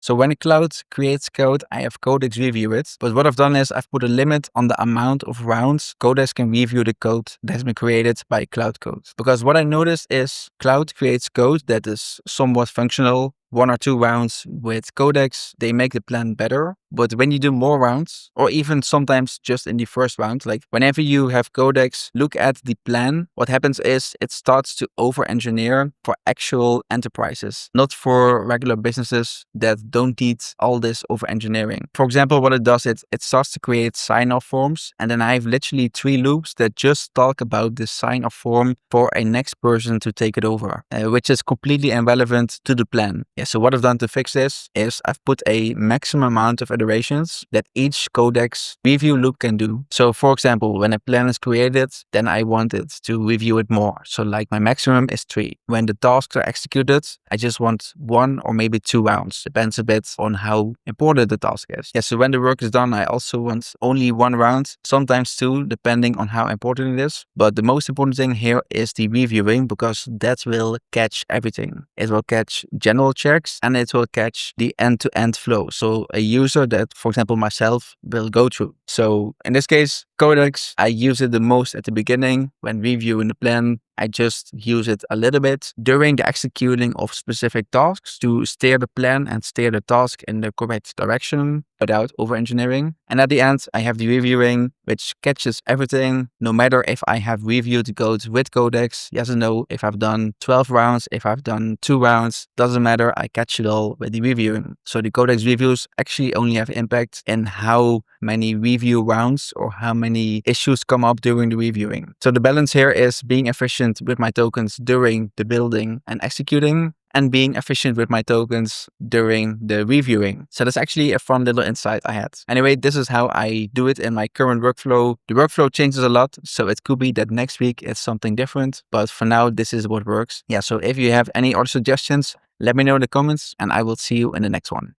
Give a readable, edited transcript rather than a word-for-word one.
So when a cloud creates code, I have Codex review it. But what I've done is I've put a limit on the amount of rounds Codex can review the code that has been created by Cloud Code. Because what I noticed is Cloud creates code that is somewhat functional. 1 or 2 rounds with Codex, they make the plan better. But when you do more rounds, or even sometimes just in the first round, like whenever you have Codex look at the plan, what happens is it starts to over-engineer for actual enterprises, not for regular businesses that don't need all this over-engineering. For example, what it does, it starts to create sign-off forms, and then I have literally 3 loops that just talk about this sign-off form for a next person to take it over, which is completely irrelevant to the plan. Yeah, so what I've done to fix this is I've put a maximum amount of iterations that each Codex review loop can do. So for example, when a plan is created, then I want it to review it more. So like my maximum is 3. When the tasks are executed, I just want 1 or maybe 2 rounds. Depends a bit on how important the task is. Yeah, so when the work is done, I also want only 1 round, sometimes 2, depending on how important it is. But the most important thing here is the reviewing, because that will catch everything. It will catch general checks and it will catch the end-to-end flow. So a user that, for example, myself will go through. So in this case, Codex, I use it the most at the beginning when reviewing the plan. I just use it a little bit during the executing of specific tasks to steer the plan and steer the task in the correct direction without over-engineering. And at the end, I have the reviewing, which catches everything, no matter if I have reviewed the code with Codex, yes or no, if I've done 12 rounds, if I've done 2 rounds, doesn't matter, I catch it all with the reviewing. So the Codex reviews actually only have impact in how many review rounds or how many issues come up during the reviewing. So the balance here is being efficient with my tokens during the building and executing, and being efficient with my tokens during the reviewing. So that's actually a fun little insight I had. Anyway, this is how I do it in my current workflow. The workflow changes a lot, so it could be that next week it's something different, but for now, this is what works. Yeah, so if you have any other suggestions, let me know in the comments and I will see you in the next one.